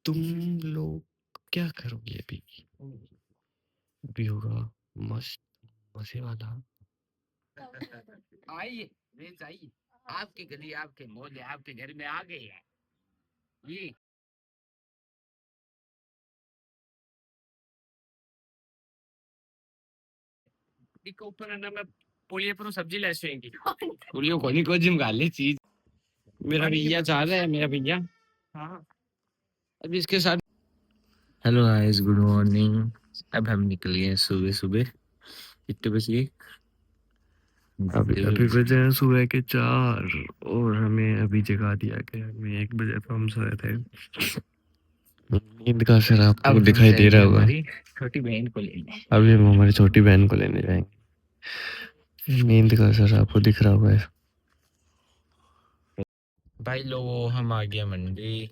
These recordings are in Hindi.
तुम लोग क्या करोगे अभी? अभी होगा मस्त मजे वाला। आइए प्लीज आइए, आपकी गली आपके मोहल्ले आपके घर में आ गए हैं। ये इसके ऊपर है ना, मैं पोलियो पर सब्जी ले आएंगी। पोलियो कोनी को जिम गाले चीज मेरा भैया चाह रहा है, मेरा भैया। हाँ अभी इसके साथ। Hello guys, good morning. अब हम निकले हैं सुबह सुबह। कितने बजे? अभी बजे हैं सुबह के 4 और हमें अभी जगा दिया गया। हमें 1 बजे तो हम सोए थे। नींद का असर आपको दिखाई दे रहा होगा। छोटी बहन को लेने अभी हम हमारी छोटी बहन को लेने जाएंगे। नींद का असर आपको दिख रहा होगा। भाई लोगों, हम आ गए मंडी।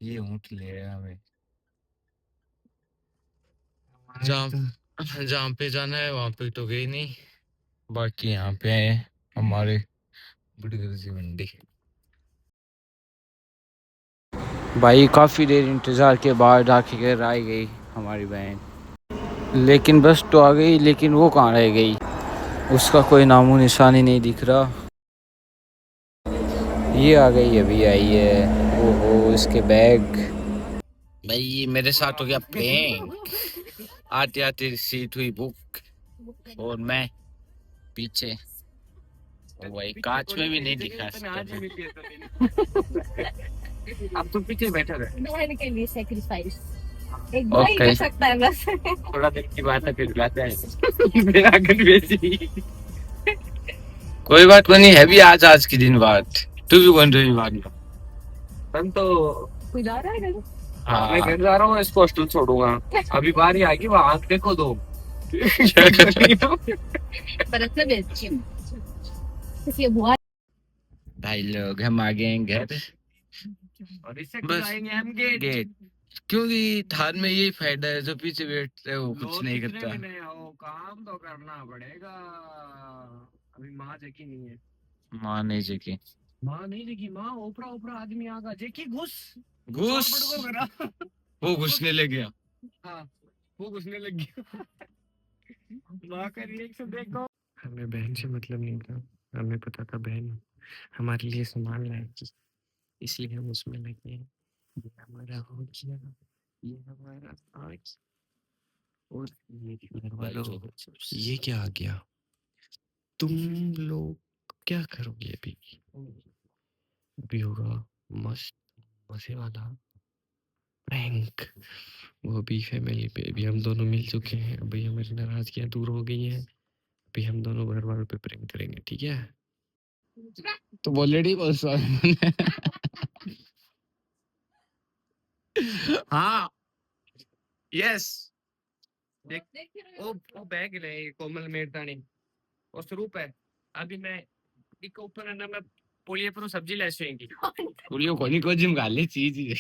ये ऊँट ले रहे हैं हमें। जहाँ पे जाना है वहां पे तो गई नहीं, बाकी यहाँ पे आए हमारे बुढ़ी सी मंडी। भाई काफ़ी देर इंतज़ार के बाद आखिर आई गई हमारी बहन, लेकिन बस तो आ गई, लेकिन वो कहाँ रह गई, उसका कोई नामो निशान ही नहीं दिख रहा। ये आ गई, अभी आई है। ओहो, इसके बैग। भाई ये मेरे साथ हो गया प्रैंक। आते आते सीट हुई बुक और मैं पीछे। ओ भाई कांच में भी नहीं दिखा अब तो पीछे बैठा रहे। बहन के लिए सैक्रिफाइस एक भाई कर सकता है बस। थोड़ा देर की बात है, फिर लाते हैं मेरा गन बेची। कोई बात नहीं है भी, आज की दिन बात तू भी बन रही बात। हम तो कोई जा रहा है घर? हाँ मैं घर जा रहा हूँ, इसको हॉस्टल छोड़ूंगा। अभी बारी आ गई, वहां आँख देखो दो। पर अच्छा बेचती हूँ इसलिए बुआ। भाई लोग हम आ गए हैं घर और इससे आएंगे हम गेट, क्योंकि थार में यही फायदा है, जो पीछे बैठते हैं वो कुछ नहीं करता। काम तो करना पड़ेगा। अभी माँ जकी नहीं है। माँ नहीं जकी, माँ नहीं जगी। माँ ओपरा ओपरा आदमी आगा जेकी घुस घुस वो घुसने लग गया। हाँ वो घुसने लग गया। माँ का रिएक्शन देखो। हमें बहन से मतलब नहीं था। हमें पता था बहन हमारे लिए सामान लाएगी, इसलिए हम उसमें लगे। ये हमारा हो गया, ये हमारा आज। और ये घर वालों, ये क्या आ गया? तुम लोग क्या करोगे अभी? अभी होगा मस्त मजे वाला प्रैंक। वो भी फैमिली पे। अभी हम दोनों मिल चुके हैं, अभी हमारी नाराजगियां दूर हो गई हैं। अभी हम दोनों घर वालों पे प्रैंक करेंगे, ठीक है? तो ऑलरेडी बहुत हाँ यस देख। वो बैग ले कोमल मेड़तानी और स्वरूप है। अभी मैं इसके ऊपर है ना, मैं पोलियो पर सब्जी ले आएंगी। पोलियो कोनी को जिम गाले चीज ही।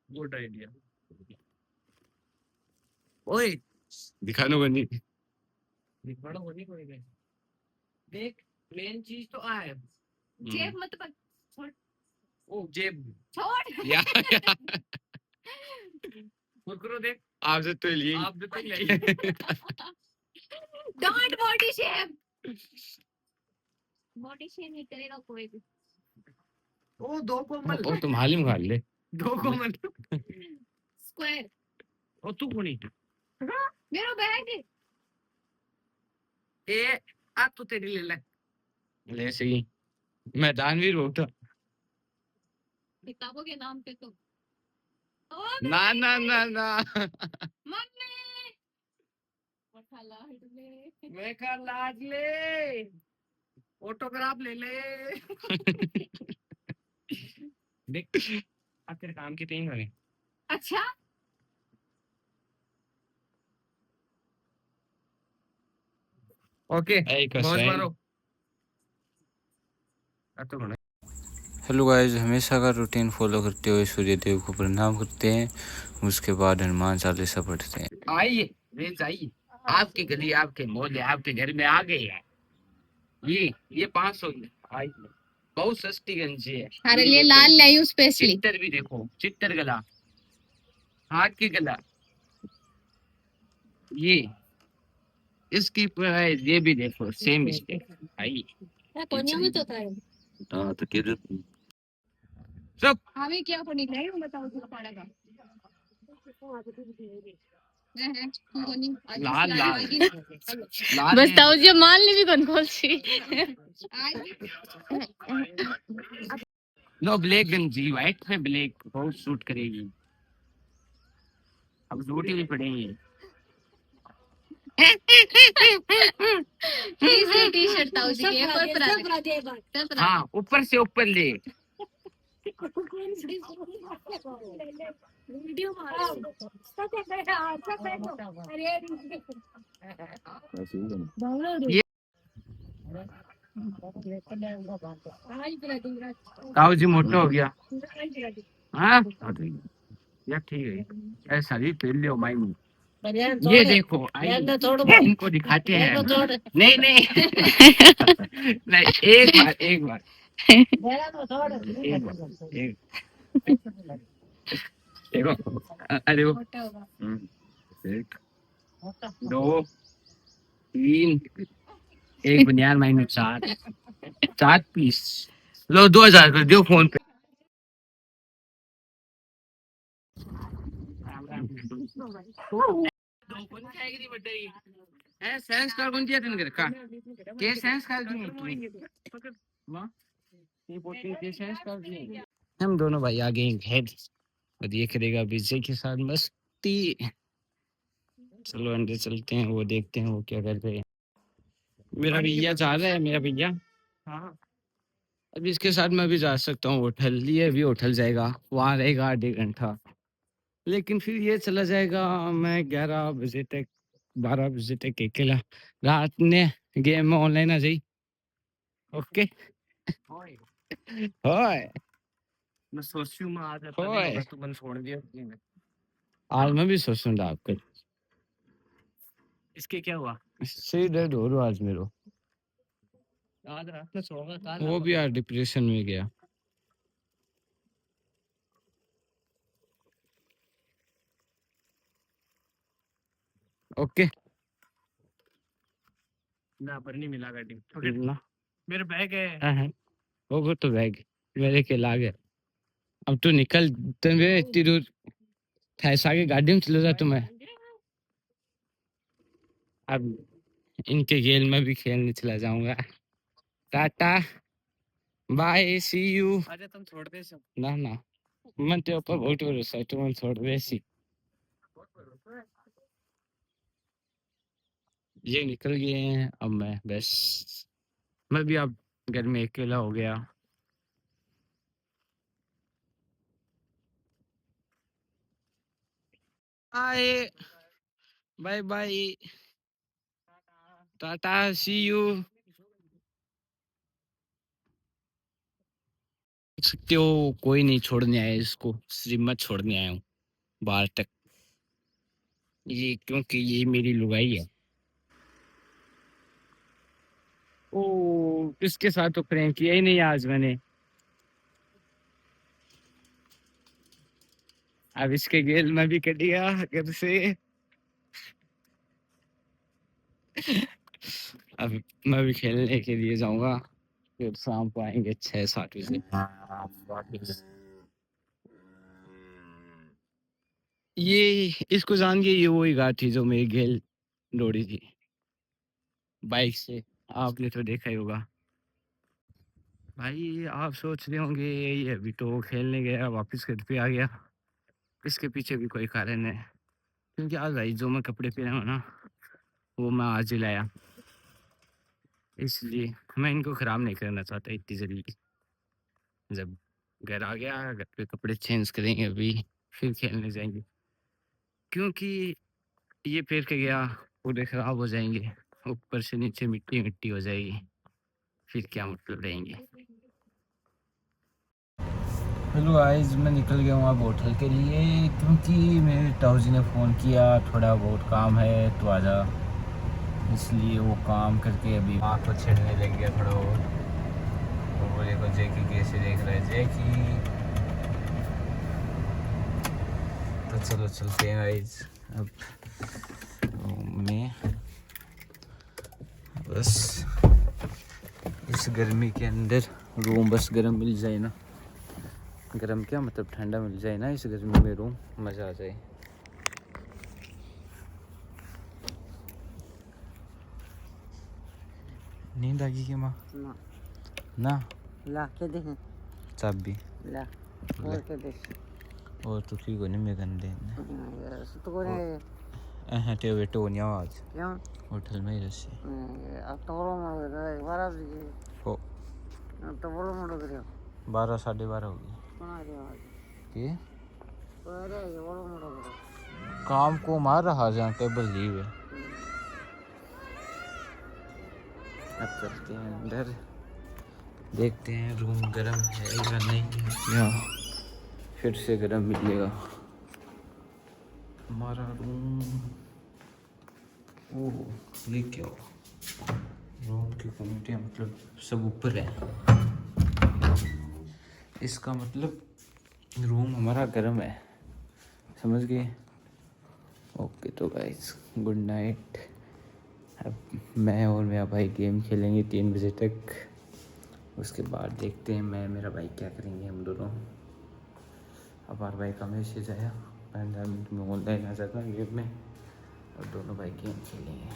Good idea. ओए दिखानो कोनी, दिखानो कोनी कोई नहीं। देख मेन चीज तो आ है, जेब मत पकड़, छोड़। ओ जेब छोड़ या कुरकुरो देख, आपसे तो लिए आपसे तो लिए। Don't body shame, body shame नहीं करेगा कोई भी। ओ दो कोमल, ओ तुम हालिम खा ले दो कोमल स्क्वायर ओ तू कोनी मेरा बैग है। ए आ तो तेरी ले सही। मैं दानवीर होता किताबों के नाम पे तो ना ना ना ना। मम्मी मठा लाड ले, मैं का लाड ले, ऑटोग्राफ ले ले। देख अब तेरे काम की 3 बने। अच्छा ओके मौज मारो। तो हेलो गाइस, हमेशा का रूटीन फॉलो करते हुए सूर्यदेव को प्रणाम करते हैं, उसके बाद हनुमान चालीसा पढ़ते हैं। आइए प्लीज आइए, आपकी गली आपके मोहल्ले आपके घर में आ गए हैं। ये 500 आइए। बहुत सस्ती गंजी है। हमारे लिए लाल लाई हूँ स्पेशली। चित्तर भी देखो, चित्तर गला, हाथ की गला, ये इसकी प्राइस ये भी देखो सेम मिस्टेक भाई। तो किधर सब हमें क्या पनी नहीं बताओ तो पड़ेगा। लाल लाल बस ताऊ जी मान ली भी कौन खोल सी। नो ब्लैक गंजी, व्हाइट में ब्लैक बहुत सूट करेगी। अब सूट ही पड़ेगी। टी शर्ट ताऊ जी के पर हाँ ऊपर से ऊपर ले। ये ताऊ जी मोटा हो गया। हाँ यार ठीक है, ऐसा ही पहन लियो माइन। ये देखो इनको दिखाते हैं। नहीं नहीं नहीं, एक बार देखो। अरे वो एक दो तीन, एक बनियान माइन 4 पीस लो, 2000 कर दियो फोन पे। संस्कार कौन दिया तेन का के संस्कार हम दोनों भाई आ गए घर और ये करेगा विजय के साथ मस्ती। चलो अंदर चलते हैं, वो देखते हैं वो क्या कर रहे हैं। मेरा भैया जा रहा है, मेरा भैया। हाँ अब इसके साथ मैं भी जा सकता हूँ होटल, ये भी होटल जाएगा, वहाँ रहेगा 1.5 घंटा, लेकिन फिर ये चला जाएगा। मैं 11 बजे तक 12 बजे तक अकेला रात ने गेम में ऑनलाइन आ जाई। ओके होय मैं सोचूं मैं आज आता नहीं होगा तो मन छोड़ दिया। आज मैं भी सोचूंगा आपको। इसके क्या हुआ? सिर दर्द हो रहा आज मेरे। आज रात में सोगा कल वो भी यार डिप्रेशन में गया। ओके ना पर नहीं मिला गाड़ी ना मेरे बैग है। वो तो बैग मेरे के लागे। अब तू निकल, तेरे इतनी दूर ठहसा के गाड़ी में चले जा तुम्हें। अब इनके खेल में भी खेलने चला जाऊंगा। Tata bye see you. अरे तुम छोड़ दे सब। ना ना मन तेरे ऊपर बहुत भरोसा है, तुम छोड़ दे सी। ये निकल गए हैं, अब मैं बस मैं भी अब घर में अकेला हो गया। Bye bye bye tata see you. सकते हो कोई नहीं छोड़ने आया इसको, श्रीमत छोड़ने आया हूँ बाहर तक, ये क्योंकि ये मेरी लुगाई है। ओ इसके साथ तो प्रैंक किया ही नहीं आज मैंने। अब इसके गेल में भी कट गया घर से। अब मैं भी खेलने के लिए जाऊंगा, फिर शाम को आएंगे 6-7 बजे। ये इसको जान के ये वही गाड़ी थी जो मेरी गेल दौड़ी थी बाइक से, आपने तो देखा ही होगा। भाई आप सोच रहे होंगे ये अभी तो खेलने गया वापस घर पे आ गया, इसके पीछे भी कोई कारण है। क्योंकि आज भाई जो मैं कपड़े पहना हूँ ना वो मैं आज ही लाया, इसलिए मैं इनको ख़राब नहीं करना चाहता इतनी जल्दी। जब घर आ गया घर पे कपड़े चेंज करेंगे अभी, फिर खेलने जाएंगे। क्योंकि ये पहन के गया पूरे ख़राब हो जाएंगे, ऊपर से नीचे मिट्टी मिट्टी हो जाएगी, फिर क्या मतलब रहेंगे। हेलो गाइस, मैं निकल गया हूँ अब होटल के लिए, क्योंकि मेरे ताऊ जी ने फ़ोन किया थोड़ा बहुत काम है तो आजा, इसलिए वो काम करके अभी वहाँ को छेड़ने लग गया थोड़ा बहुत। वो देखो जैकी कैसे देख रहा है जैकी। तो चलो चलते हैं गाइस अब रूम में। बस इस गर्मी के अंदर रूम बस गर्म मिल जाए ना, गर्म क्या मतलब ठंडा मिल जाए ना इस गर्मी में, रूम मज़ा आ जाए। नींद आ गई क्या माँ? ना ना ला के दे चाबी ला ले। और के दे और तो ठीक हो नहीं मैं गंदे तो कोने हाँ ते बेटो नहीं आवाज क्यों होटल में ही रसे अब तो बोलो मत एक बार आप हो तो बोलो मत करियो 12 12:30 हो गई कौन आ रहा है कि अरे ये बोलो मत करो काम को मार रहा जहाँ टेबल लीव है। अब चलते हैं अंदर, देखते हैं रूम गर्म है या नहीं है, या फिर से गर्म मिलेगा हमारा रूम। ओह ये क्या हो, रूम की क्वालिटियाँ मतलब सब ऊपर है, इसका मतलब रूम हमारा गर्म है, समझ गए। ओके तो गाइस गुड नाइट। अब मैं और मेरा भाई गेम खेलेंगे 3 बजे तक, उसके बाद देखते हैं मैं मेरा भाई क्या करेंगे हम दोनों। अब हमारा भाई का मैसेज आया 15 मिनट में ऑनलाइन आ जाता है गेम में और दोनों भाई गेम खेलेंगे।